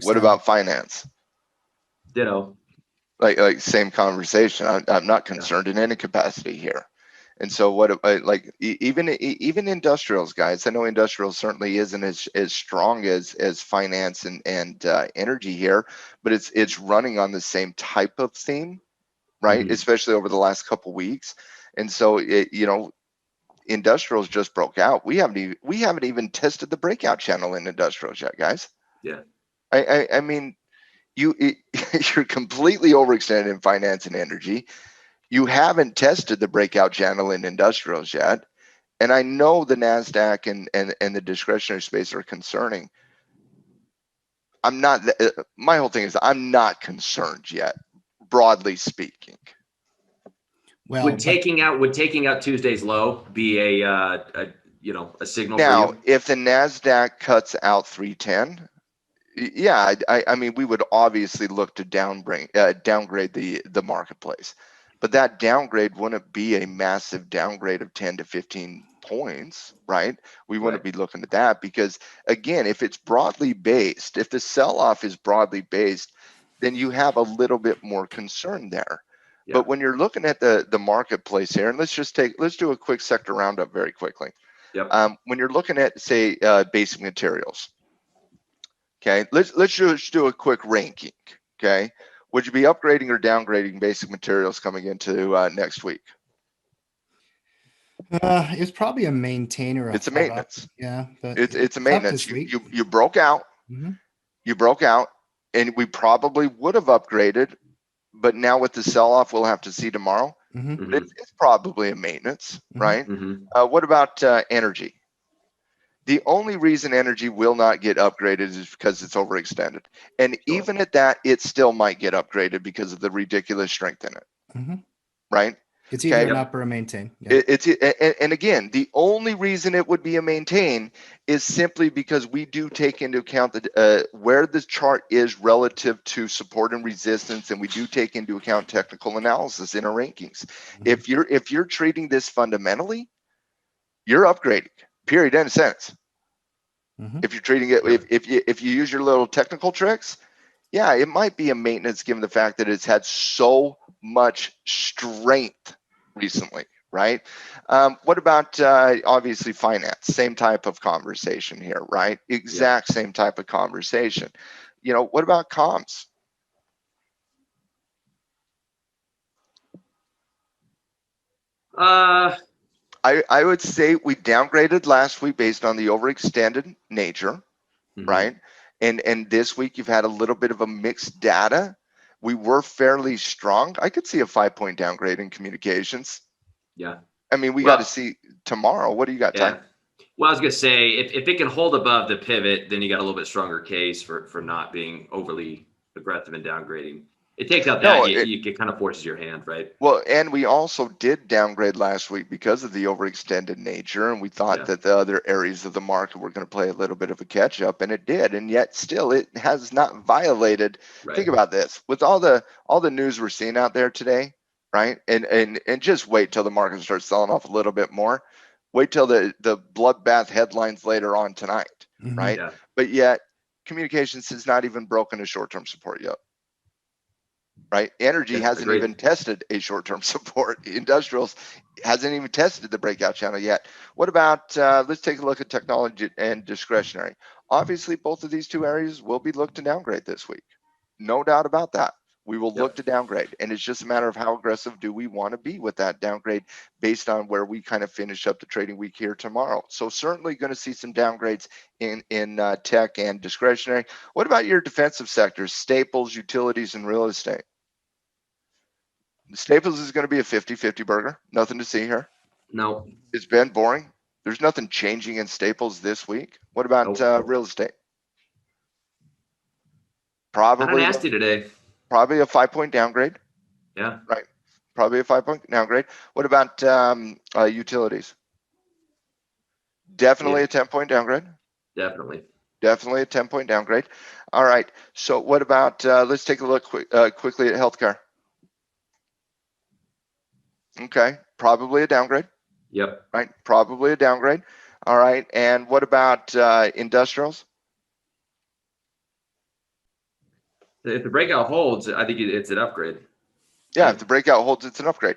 What about finance? Ditto. Like same conversation. I'm not concerned in any capacity here. And so even industrials, guys, I know industrials certainly isn't as strong as finance and energy here, but it's running on the same type of theme, right? Especially over the last couple weeks. And so industrials just broke out. We haven't even tested the breakout channel in industrials yet, guys. Yeah. I mean, you're completely overextended in finance and energy. You haven't tested the breakout channel in industrials yet. And I know the NASDAQ and the discretionary space are concerning. I'm not, my whole thing is I'm not concerned yet, broadly speaking. Well, would taking out Tuesday's low be a signal now, for you? If the NASDAQ cuts out 310, yeah, I mean, we would obviously look to downgrade the marketplace, but that downgrade wouldn't be a massive downgrade of 10 to 15 points, right? We wouldn't be looking at that because, again, if it's broadly based, if the sell-off is broadly based, then you have a little bit more concern there. Yeah. But when you're looking at the marketplace here, and let's do a quick sector roundup very quickly. Yep. When you're looking at, say, basic materials. Okay, let's just do a quick ranking. Okay, would you be upgrading or downgrading basic materials coming into next week? It's probably a maintainer. It's a maintenance. Yeah, but it's a maintenance. You broke out. You broke out, and we probably would have upgraded, but now with the sell-off, we'll have to see tomorrow. But it's probably a maintenance, right? What about energy? The only reason energy will not get upgraded is because it's overextended. And even at that, it still might get upgraded because of the ridiculous strength in it. Right? It's either an up or a maintain. Yeah. And again, the only reason it would be a maintain is simply because we do take into account where the chart is relative to support and resistance, and we do take into account technical analysis in our rankings. If you're treating this fundamentally, you're upgrading. Period. End of sentence. If you're treating it, if you use your little technical tricks, yeah, it might be a maintenance given the fact that it's had so much strength recently, right? What about obviously finance? Same type of conversation here, right? Exact same type of conversation. What about comms? I would say we downgraded last week based on the overextended nature, right? And this week you've had a little bit of a mixed data. We were fairly strong. I could see a 5-point downgrade in communications. Yeah. I mean, we got to see tomorrow. What do you got, Ty? Well, I was gonna say if it can hold above the pivot, then you got a little bit stronger case for not being overly aggressive and downgrading. It takes out that it kind of forces your hand, right? Well, and we also did downgrade last week because of the overextended nature, and we thought that the other areas of the market were going to play a little bit of a catch up, and it did, and yet still it has not violated. Think about this: with all the news we're seeing out there today, right? And just wait till the market starts selling off a little bit more. Wait till the bloodbath headlines later on tonight, right? Yeah. But yet, communications has not even broken a short-term support yet. Right? Energy hasn't even tested a short-term support. Industrials hasn't even tested the breakout channel yet. What about, let's take a look at technology and discretionary. Obviously, both of these two areas will be looked to downgrade this week. No doubt about that. We will look to downgrade. And it's just a matter of how aggressive do we want to be with that downgrade based on where we kind of finish up the trading week here tomorrow. So certainly going to see some downgrades in tech and discretionary. What about your defensive sectors, staples, utilities, and real estate? Staples is going to be a 50-50 burger. Nothing to see here. No. It's been boring. There's nothing changing in Staples this week. What about real estate? Probably nasty today. Probably a 5-point downgrade. Yeah. Right. Probably a 5-point downgrade. What about utilities? Definitely a 10-point downgrade. Definitely a 10-point downgrade. All right. So what about let's take a look quickly at healthcare. Okay, probably a downgrade. Yep. Right, probably a downgrade. All right, and what about industrials? If the breakout holds, I think it's an upgrade. Yeah, if the breakout holds, it's an upgrade.